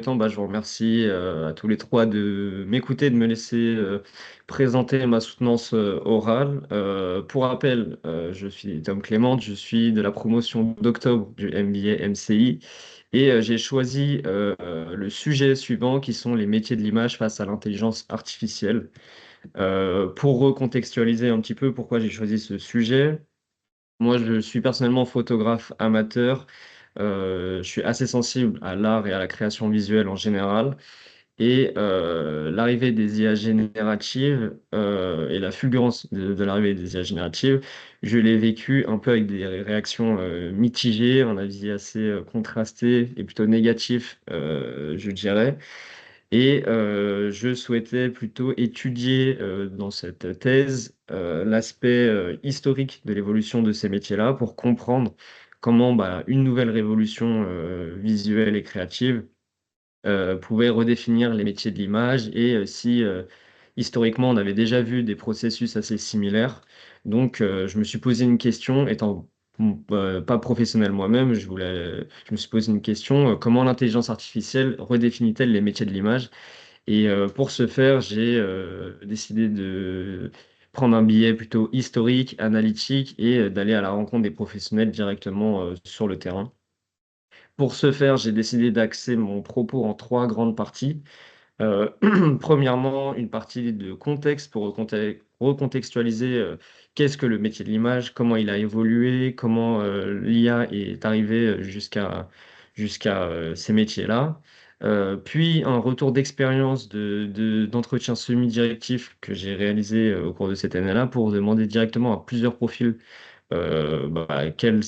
premier temps, je vous remercie à tous les trois de m'écouter, de me laisser présenter ma soutenance orale. Pour rappel, je suis Tom Clément, je suis de la promotion d'octobre du MBA MCI et j'ai choisi le sujet suivant qui sont les métiers de l'image face à l'intelligence artificielle. Pour recontextualiser un petit peu pourquoi j'ai choisi ce sujet, moi je suis personnellement photographe amateur. Je suis assez sensible à l'art et à la création visuelle en général. Et l'arrivée des IA génératives et la fulgurance de l'arrivée des IA génératives, je l'ai vécu un peu avec des réactions mitigées, un avis assez contrasté et plutôt négatif, je dirais. Et je souhaitais plutôt étudier dans cette thèse l'aspect historique de l'évolution de ces métiers-là pour comprendre comment une nouvelle révolution visuelle et créative pouvait redéfinir les métiers de l'image et si historiquement on avait déjà vu des processus assez similaires. Donc je me suis posé une question, étant pas professionnel moi-même, je me suis posé une question, comment l'intelligence artificielle redéfinit-elle les métiers de l'image? Et pour ce faire, j'ai décidé de prendre un billet plutôt historique, analytique et d'aller à la rencontre des professionnels directement sur le terrain. Pour ce faire, j'ai décidé d'axer mon propos en trois grandes parties. Euh, Premièrement, une partie de contexte pour recontextualiser qu'est-ce que le métier de l'image, comment il a évolué, comment l'IA est arrivée jusqu'à ces métiers-là. Puis un retour d'expérience d'entretien semi-directif que j'ai réalisé au cours de cette année-là pour demander directement à plusieurs profils quelles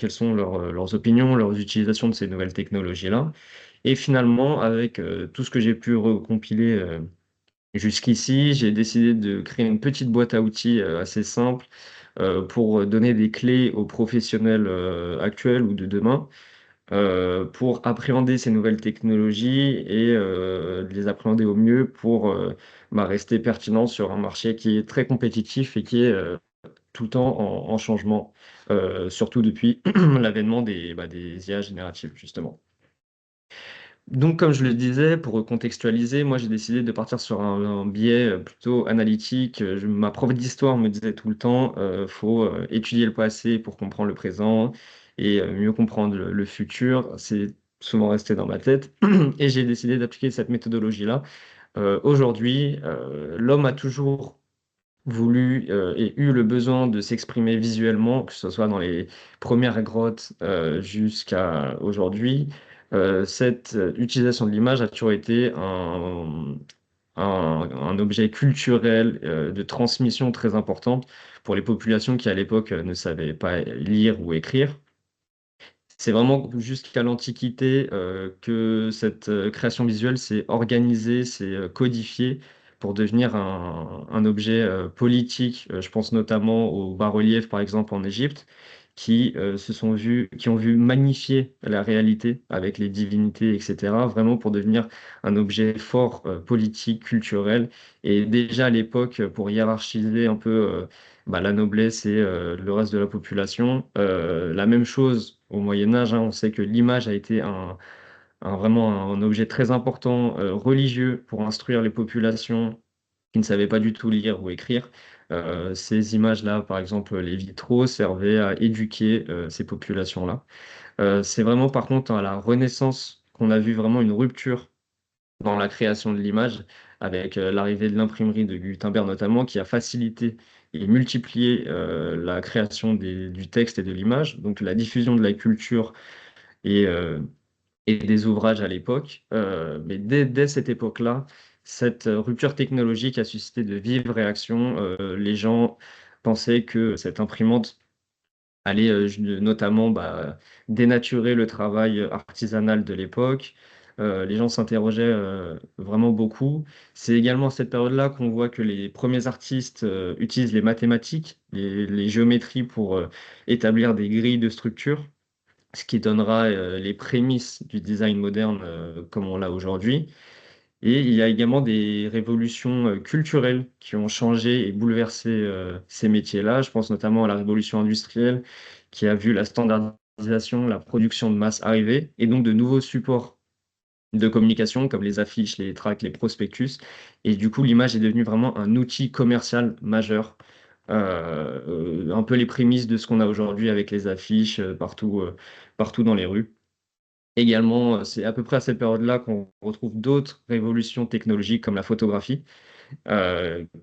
sont leurs opinions, leurs utilisations de ces nouvelles technologies-là. Et finalement, avec tout ce que j'ai pu recompiler jusqu'ici, j'ai décidé de créer une petite boîte à outils assez simple pour donner des clés aux professionnels actuels ou de demain pour appréhender ces nouvelles technologies et de les appréhender au mieux pour rester pertinent sur un marché qui est très compétitif et qui est tout le temps en changement, surtout depuis l'avènement des IA génératives, justement. Donc, comme je le disais, pour contextualiser, moi j'ai décidé de partir sur un biais plutôt analytique. Ma prof d'histoire me disait tout le temps, faut étudier le passé pour comprendre le présent et mieux comprendre le futur. C'est souvent resté dans ma tête et j'ai décidé d'appliquer cette méthodologie-là. Aujourd'hui, l'homme a toujours voulu et eu le besoin de s'exprimer visuellement, que ce soit dans les premières grottes jusqu'à aujourd'hui. Cette utilisation de l'image a toujours été un objet culturel de transmission très important pour les populations qui, à l'époque, ne savaient pas lire ou écrire. C'est vraiment jusqu'à l'Antiquité que cette création visuelle s'est organisée, s'est codifiée pour devenir un objet politique. Je pense notamment aux bas-reliefs, par exemple, en Égypte, qui ont vu magnifier la réalité avec les divinités, etc., vraiment pour devenir un objet fort politique, culturel. Et déjà à l'époque, pour hiérarchiser un peu la noblesse et le reste de la population. La même chose au Moyen Âge, hein, on sait que l'image a été vraiment un objet très important, religieux, pour instruire les populations qui ne savaient pas du tout lire ou écrire. Ces images-là, par exemple les vitraux, servaient à éduquer ces populations-là. C'est vraiment par contre à la Renaissance qu'on a vu vraiment une rupture dans la création de l'image, avec l'arrivée de l'imprimerie de Gutenberg notamment, qui a facilité et multiplié la création du texte et de l'image, donc la diffusion de la culture et, euh, et des ouvrages à l'époque. Mais dès cette époque-là, cette rupture technologique a suscité de vives réactions. Les gens pensaient que cette imprimante allait notamment dénaturer le travail artisanal de l'époque. Les gens s'interrogeaient vraiment beaucoup. C'est également à cette période-là qu'on voit que les premiers artistes utilisent les mathématiques, les géométries pour établir des grilles de structure, ce qui donnera les prémices du design moderne comme on l'a aujourd'hui. Et il y a également des révolutions culturelles qui ont changé et bouleversé ces métiers-là. Je pense notamment à la révolution industrielle qui a vu la standardisation, la production de masse arriver et donc de nouveaux supports de communication comme les affiches, les tracts, les prospectus. Et du coup, l'image est devenue vraiment un outil commercial majeur. Un peu les prémices de ce qu'on a aujourd'hui avec les affiches partout dans les rues. Également, c'est à peu près à cette période-là qu'on retrouve d'autres révolutions technologiques comme la photographie,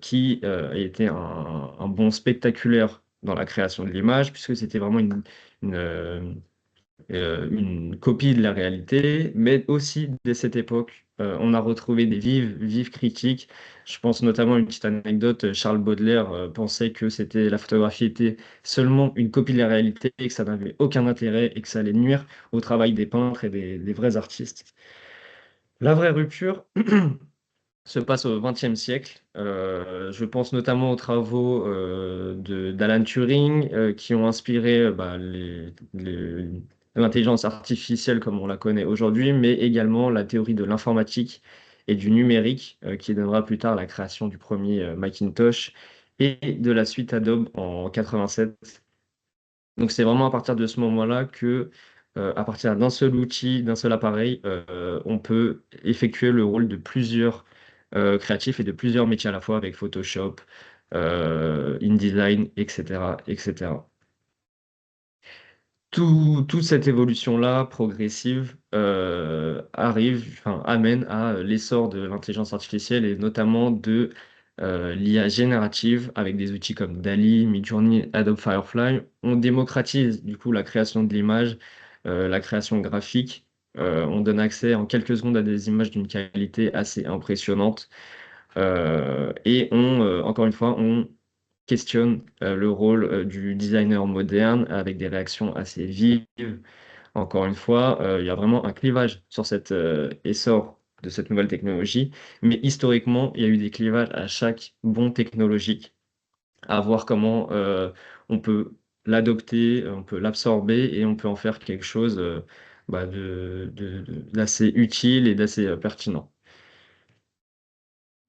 qui a été un bond spectaculaire dans la création de l'image, puisque c'était vraiment une, euh, une copie de la réalité, mais aussi dès cette époque, on a retrouvé des vives critiques. Je pense notamment à une petite anecdote, Charles Baudelaire pensait que la photographie était seulement une copie de la réalité et que ça n'avait aucun intérêt et que ça allait nuire au travail des peintres et des vrais artistes. La vraie rupture se passe au XXe siècle. Je pense notamment aux travaux d'Alan Turing qui ont inspiré l'intelligence artificielle comme on la connaît aujourd'hui, mais également la théorie de l'informatique et du numérique qui donnera plus tard la création du premier Macintosh et de la suite Adobe en 87. Donc c'est vraiment à partir de ce moment-là que, à partir d'un seul outil, d'un seul appareil, on peut effectuer le rôle de plusieurs créatifs et de plusieurs métiers à la fois avec Photoshop, InDesign, etc., etc. Toute cette évolution-là, progressive, amène à l'essor de l'intelligence artificielle et notamment de l'IA générative avec des outils comme DALL-E, Midjourney, Adobe Firefly. On démocratise du coup la création de l'image, la création graphique. On donne accès en quelques secondes à des images d'une qualité assez impressionnante. Encore une fois, on questionne le rôle du designer moderne avec des réactions assez vives. Encore une fois, il y a vraiment un clivage sur cet essor de cette nouvelle technologie, mais historiquement, il y a eu des clivages à chaque bond technologique, à voir comment on peut l'adopter, on peut l'absorber et on peut en faire quelque chose d'assez utile et d'assez pertinent.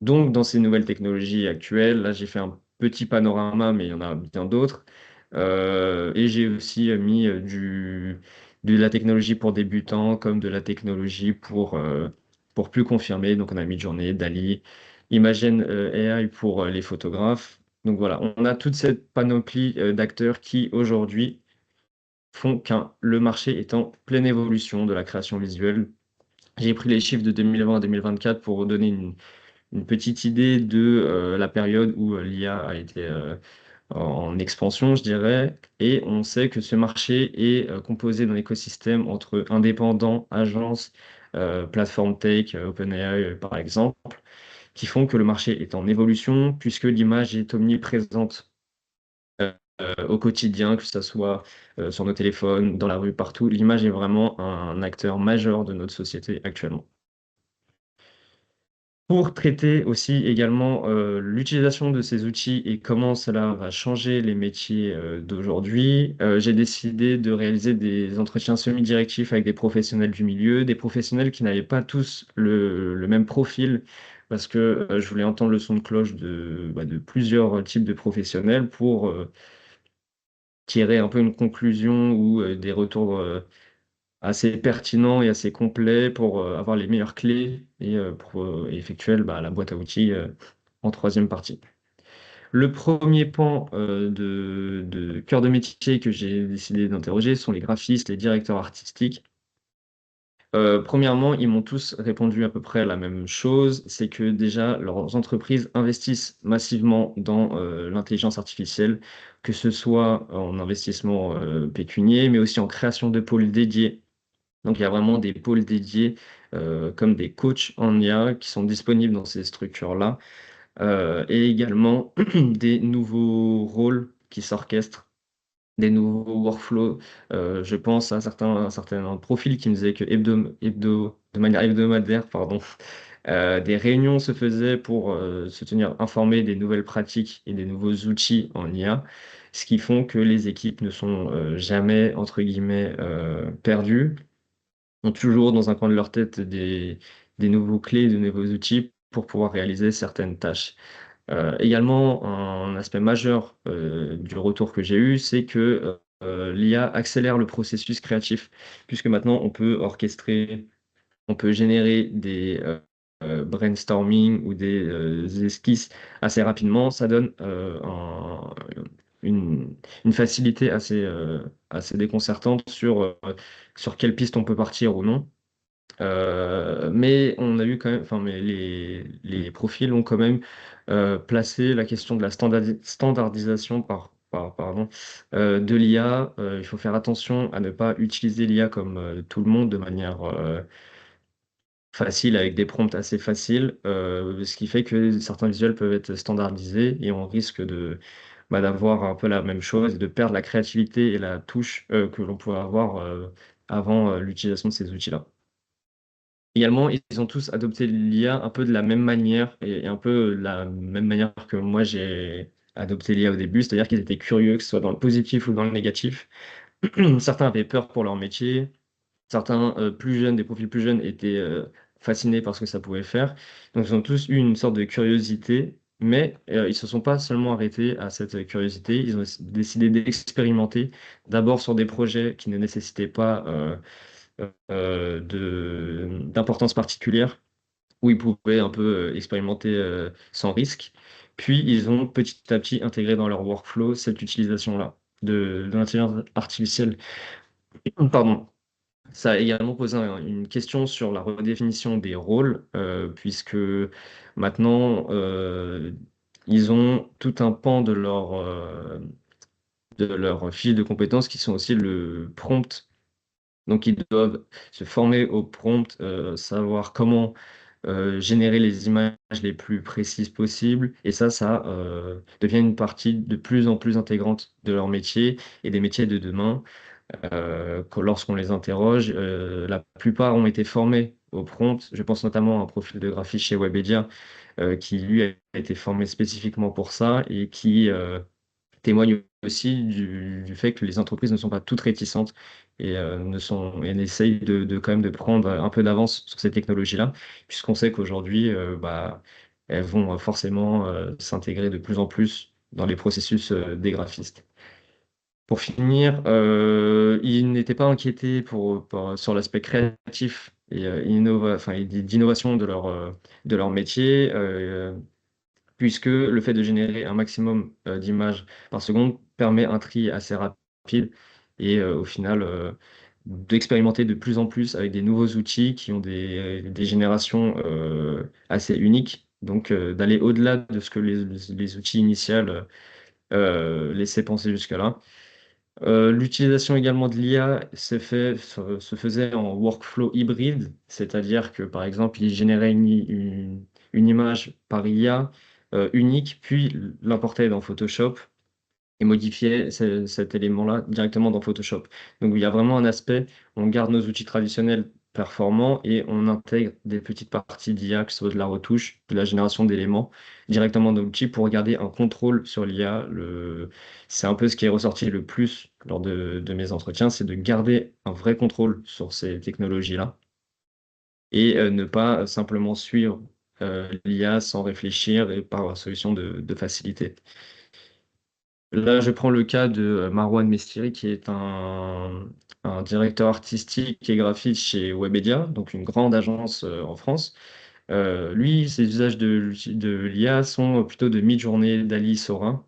Donc, dans ces nouvelles technologies actuelles, là, j'ai fait un petit panorama, mais il y en a bien d'autres. Et j'ai aussi mis de la technologie pour débutants comme de la technologie pour plus confirmés. Donc, on a Midjourney, DALL-E, Imagen AI pour les photographes. Donc voilà, on a toute cette panoplie d'acteurs qui aujourd'hui font qu'un le marché est en pleine évolution de la création visuelle. J'ai pris les chiffres de 2020 à 2024 pour redonner une petite idée de la période où l'IA a été en expansion, je dirais, et on sait que ce marché est composé d'un écosystème entre indépendants, agences, plateformes tech, OpenAI par exemple, qui font que le marché est en évolution puisque l'image est omniprésente au quotidien, que ce soit sur nos téléphones, dans la rue, partout. L'image est vraiment un acteur majeur de notre société actuellement. Pour traiter aussi également l'utilisation de ces outils et comment cela va changer les métiers d'aujourd'hui, j'ai décidé de réaliser des entretiens semi-directifs avec des professionnels du milieu, des professionnels qui n'avaient pas tous le même profil, parce que je voulais entendre le son de cloche de plusieurs types de professionnels pour tirer un peu une conclusion ou des retours assez pertinent et assez complet pour avoir les meilleures clés et pour effectuer la boîte à outils en troisième partie. Le premier pan de cœur de métier que j'ai décidé d'interroger sont les graphistes, les directeurs artistiques. Premièrement, ils m'ont tous répondu à peu près la même chose, c'est que déjà leurs entreprises investissent massivement dans l'intelligence artificielle, que ce soit en investissement pécunier, mais aussi en création de pôles dédiés. Donc, il y a vraiment des pôles dédiés, comme des coachs en IA qui sont disponibles dans ces structures-là, et également des nouveaux rôles qui s'orchestrent, des nouveaux workflows. Je pense à certains profils qui me disaient que de manière hebdomadaire, pardon, des réunions se faisaient pour se tenir informés des nouvelles pratiques et des nouveaux outils en IA, ce qui font que les équipes ne sont jamais, entre guillemets, perdues, ont toujours dans un coin de leur tête des nouveaux clés, de nouveaux outils pour pouvoir réaliser certaines tâches. Également, un aspect majeur du retour que j'ai eu, c'est que l'IA accélère le processus créatif, puisque maintenant on peut orchestrer on peut générer des brainstorming ou des esquisses assez rapidement. Ça donne une, une facilité assez déconcertante sur quelle piste on peut partir ou non. Mais on a eu quand même, enfin, mais les profils ont quand même placé la question de la standardisation pardon, de l'IA. Il faut faire attention à ne pas utiliser l'IA comme tout le monde de manière facile, avec des prompts assez faciles, ce qui fait que certains visuels peuvent être standardisés et on risque d'avoir un peu la même chose et de perdre la créativité et la touche que l'on pouvait avoir avant l'utilisation de ces outils-là. Également, ils ont tous adopté l'IA un peu de la même manière et un peu la même manière que moi j'ai adopté l'IA au début, c'est-à-dire qu'ils étaient curieux, que ce soit dans le positif ou dans le négatif. Certains avaient peur pour leur métier, certains plus jeunes, des profils plus jeunes, étaient fascinés par ce que ça pouvait faire. Donc, ils ont tous eu une sorte de curiosité, mais ils se sont pas seulement arrêtés à cette curiosité, ils ont décidé d'expérimenter d'abord sur des projets qui ne nécessitaient pas d'importance particulière, où ils pouvaient un peu expérimenter sans risque. Puis, ils ont petit à petit intégré dans leur workflow cette utilisation-là de l'intelligence artificielle. Pardon. Ça a également posé une question sur la redéfinition des rôles, puisque maintenant, ils ont tout un pan de leur fiche de compétences qui sont aussi le prompt. Donc, ils doivent se former au prompt, savoir comment générer les images les plus précises possibles. Et ça devient une partie de plus en plus intégrante de leur métier et des métiers de demain. Lorsqu'on les interroge, la plupart ont été formés au prompt. Je pense notamment à un profil de graphiste chez Webedia qui, lui, a été formé spécifiquement pour ça et qui témoigne aussi du fait que les entreprises ne sont pas toutes réticentes et, essayent quand même de prendre un peu d'avance sur ces technologies-là, puisqu'on sait qu'aujourd'hui, elles vont forcément s'intégrer de plus en plus dans les processus des graphistes. Pour finir, ils n'étaient pas inquiétés sur l'aspect créatif et et d'innovation de leur métier, puisque le fait de générer un maximum d'images par seconde permet un tri assez rapide et au final d'expérimenter de plus en plus avec des nouveaux outils qui ont des générations assez uniques. Donc d'aller au-delà de ce que les outils initiaux laissaient penser jusque-là. L'utilisation également de l'IA se faisait en workflow hybride, c'est-à-dire que par exemple, il générait une image par IA unique, puis l'importait dans Photoshop et modifiait cet élément-là directement dans Photoshop. Donc il y a vraiment un aspect, on garde nos outils traditionnels performants et on intègre des petites parties d'IA, que ce soit de la retouche, de la génération d'éléments, directement dans l'outil pour garder un contrôle sur l'IA. C'est un peu ce qui est ressorti le plus lors de mes entretiens, c'est de garder un vrai contrôle sur ces technologies-là et ne pas simplement suivre l'IA sans réfléchir et par solution de facilité. Là, je prends le cas de Marwan Mestiri, qui est un directeur artistique et graphiste chez Webedia, donc une grande agence en France. Lui, ses usages de l'IA sont plutôt de mid-journée d'Ali Sorin.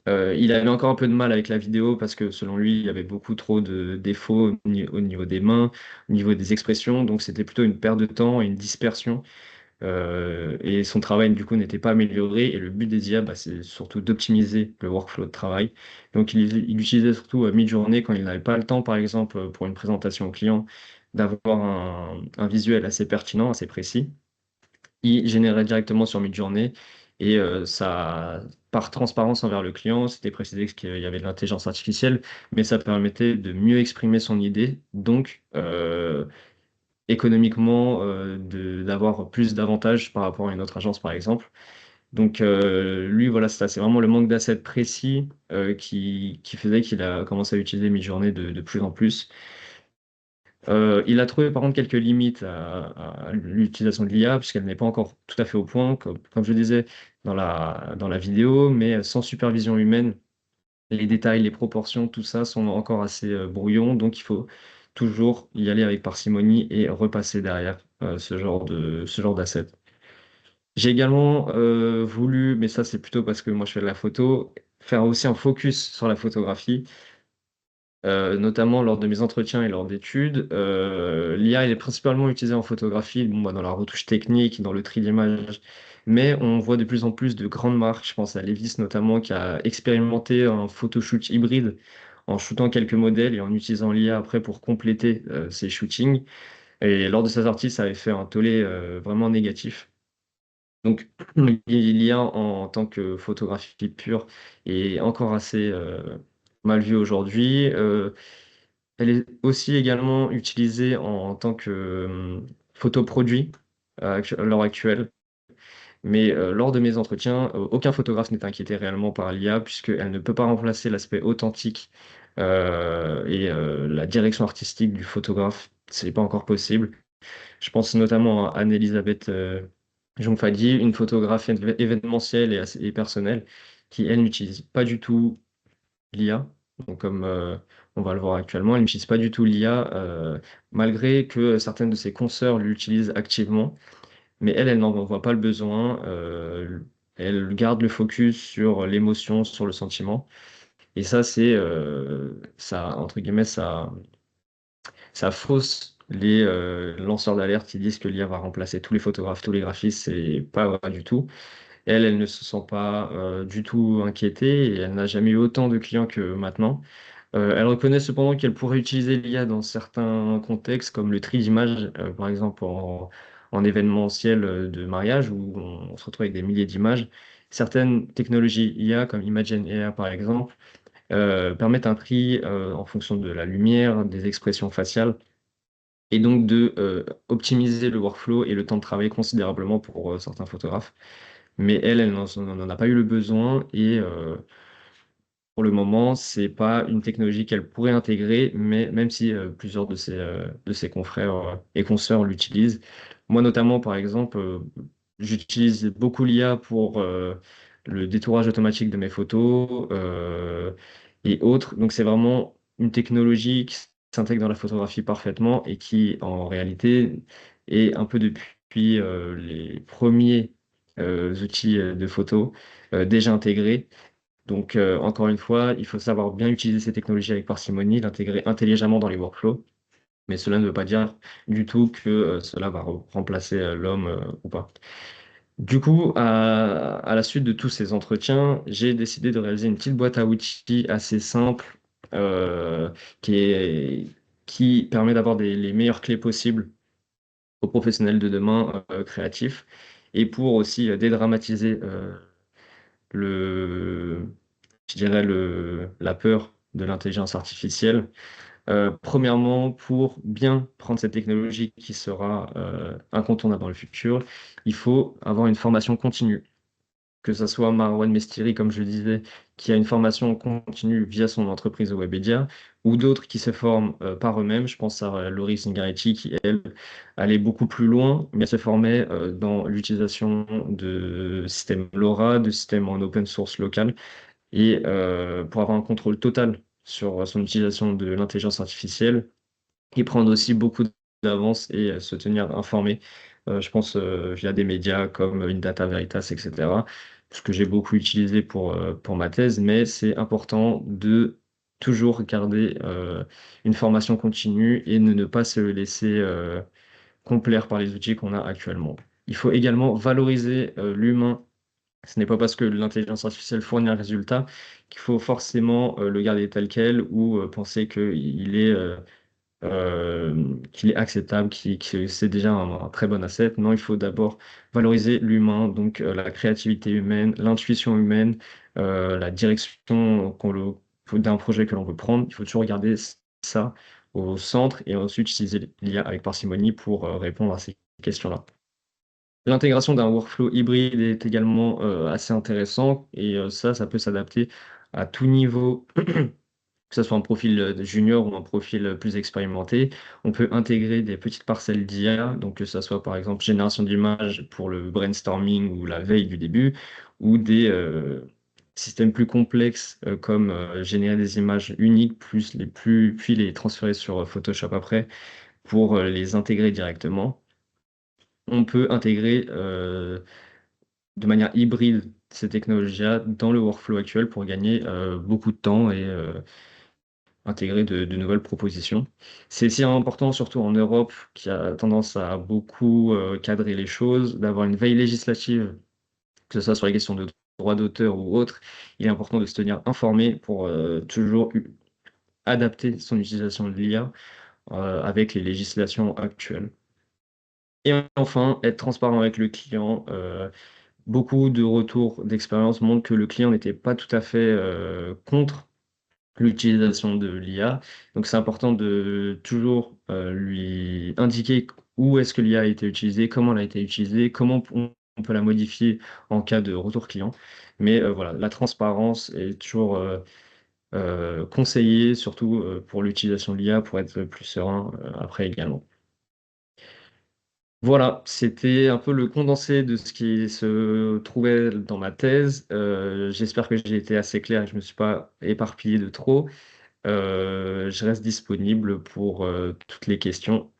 Il avait encore un peu de mal avec la vidéo parce que selon lui, il y avait beaucoup trop de défauts au niveau des mains, au niveau des expressions, donc c'était plutôt une perte de temps et une dispersion. Et son travail, du coup, n'était pas amélioré. Et le but des IA, c'est surtout d'optimiser le workflow de travail. Donc, il utilisait surtout à mi-journée quand il n'avait pas le temps, par exemple, pour une présentation au client, d'avoir un visuel assez pertinent, assez précis. Il générait directement sur mid-journée et ça, par transparence envers le client, c'était précisé qu'il y avait de l'intelligence artificielle, mais ça permettait de mieux exprimer son idée. Donc, économiquement d'avoir plus d'avantages par rapport à une autre agence, par exemple. Donc, lui, voilà, c'est vraiment le manque d'assets précis qui faisait qu'il a commencé à utiliser Midjourney de plus en plus. Il a trouvé par contre quelques limites à l'utilisation de l'IA, puisqu'elle n'est pas encore tout à fait au point, comme je le disais dans la vidéo, mais sans supervision humaine, les détails, les proportions, tout ça sont encore assez brouillons, donc il faut toujours y aller avec parcimonie et repasser derrière ce genre d'asset. J'ai également voulu, mais ça c'est plutôt parce que moi je fais de la photo, faire aussi un focus sur la photographie, notamment lors de mes entretiens et lors d'études. L'IA elle est principalement utilisée en photographie, bon, bah, dans la retouche technique, dans le tri d'image, mais on voit de plus en plus de grandes marques, je pense à Levi's notamment, qui a expérimenté un photoshoot hybride en shootant quelques modèles et en utilisant l'IA après pour compléter ses shootings. Et lors de sa sortie, ça avait fait un tollé vraiment négatif. Donc, l'IA en tant que photographie pure est encore assez mal vue aujourd'hui. Elle est aussi également utilisée en tant que photoproduit à l'heure actuelle. Mais lors de mes entretiens, aucun photographe n'est inquiété réellement par l'IA puisqu'elle ne peut pas remplacer l'aspect authentique et la direction artistique du photographe. Ce n'est pas encore possible. Je pense notamment à Anne-Elisabeth Jonfadi, une photographe événementielle et personnelle, qui, elle, n'utilise pas du tout l'IA. Donc, comme on va le voir actuellement, elle n'utilise pas du tout l'IA, malgré que certaines de ses consoeurs l'utilisent activement. Mais elle n'en voit pas le besoin. Elle garde le focus sur l'émotion, sur le sentiment. Et ça, ça, entre guillemets, ça fausse les lanceurs d'alerte qui disent que l'IA va remplacer tous les photographes, tous les graphistes. C'est pas vrai du tout. Elle ne se sent pas du tout inquiétée et elle n'a jamais eu autant de clients que maintenant. Elle reconnaît cependant qu'elle pourrait utiliser l'IA dans certains contextes, comme le tri d'images, par exemple en événementiel de mariage, où on se retrouve avec des milliers d'images. Certaines technologies IA, comme Imagen AI par exemple, permettent un tri en fonction de la lumière, des expressions faciales, et donc de optimiser le workflow et le temps de travail considérablement pour certains photographes. Mais elle n'en a pas eu le besoin et pour le moment, c'est pas une technologie qu'elle pourrait intégrer, mais même si plusieurs de ses confrères et consoeurs l'utilisent. Moi, notamment, par exemple, j'utilise beaucoup l'IA pour le détourage automatique de mes photos et autres. Donc, c'est vraiment une technologie qui s'intègre dans la photographie parfaitement et qui, en réalité, est un peu depuis les premiers outils de photo déjà intégrés. Donc, encore une fois, il faut savoir bien utiliser ces technologies avec parcimonie, l'intégrer intelligemment dans les workflows, mais cela ne veut pas dire du tout que cela va remplacer l'homme ou pas. Du coup, à la suite de tous ces entretiens, j'ai décidé de réaliser une petite boîte à outils assez simple euh, qui est- qui permet d'avoir les meilleures clés possibles aux professionnels de demain créatifs et pour aussi dédramatiser le, je dirais, la peur de l'intelligence artificielle. Premièrement, pour bien prendre cette technologie qui sera incontournable dans le futur, il faut avoir une formation continue. Que ce soit Marwan Mestiri, comme je le disais, qui a une formation continue via son entreprise Webedia, ou d'autres qui se forment par eux-mêmes. Je pense à Laurie Zingaretti, qui, elle, allait beaucoup plus loin, mais elle se formait dans l'utilisation de systèmes LoRa, de systèmes en open source local, et pour avoir un contrôle total sur son utilisation de l'intelligence artificielle et prendre aussi beaucoup d'avance et se tenir informé, je pense, via des médias comme Indata Veritas, etc., ce que j'ai beaucoup utilisé pour ma thèse, mais c'est important de toujours garder une formation continue et de ne pas se laisser complaire par les outils qu'on a actuellement. Il faut également valoriser l'humain. Ce n'est pas parce que l'intelligence artificielle fournit un résultat qu'il faut forcément le garder tel quel ou penser qu'il est acceptable, que c'est déjà un très bon asset. Non, il faut d'abord valoriser l'humain, donc la créativité humaine, l'intuition humaine, la direction d'un projet que l'on veut prendre. Il faut toujours garder ça au centre et ensuite utiliser l'IA avec parcimonie pour répondre à ces questions-là. L'intégration d'un workflow hybride est également assez intéressant et ça peut s'adapter à tout niveau, que ce soit un profil junior ou un profil plus expérimenté. On peut intégrer des petites parcelles d'IA, donc que ce soit par exemple génération d'images pour le brainstorming ou la veille du début, ou systèmes plus complexes, comme, générer des images uniques, puis les transférer sur, Photoshop après pour, les intégrer directement. On peut intégrer, de manière hybride ces technologies-là dans le workflow actuel pour gagner, beaucoup de temps et intégrer de nouvelles propositions. C'est aussi important, surtout en Europe, qui a tendance à beaucoup, cadrer les choses, d'avoir une veille législative, que ce soit sur les questions de droits d'auteur ou autres. Il est important de se tenir informé pour, toujours adapter son utilisation de l'IA, avec les législations actuelles. Et enfin, être transparent avec le client. Beaucoup de retours d'expérience montrent que le client n'était pas tout à fait, contre l'utilisation de l'IA. Donc c'est important de toujours, lui indiquer où est-ce que l'IA a été utilisée, comment elle a été utilisée, comment on peut la modifier en cas de retour client. Mais, voilà, la transparence est toujours, conseillée, surtout, pour l'utilisation de l'IA pour être plus serein, après également. Voilà, c'était un peu le condensé de ce qui se trouvait dans ma thèse. J'espère que j'ai été assez clair et que je me suis pas éparpillé de trop. Je reste disponible pour, toutes les questions.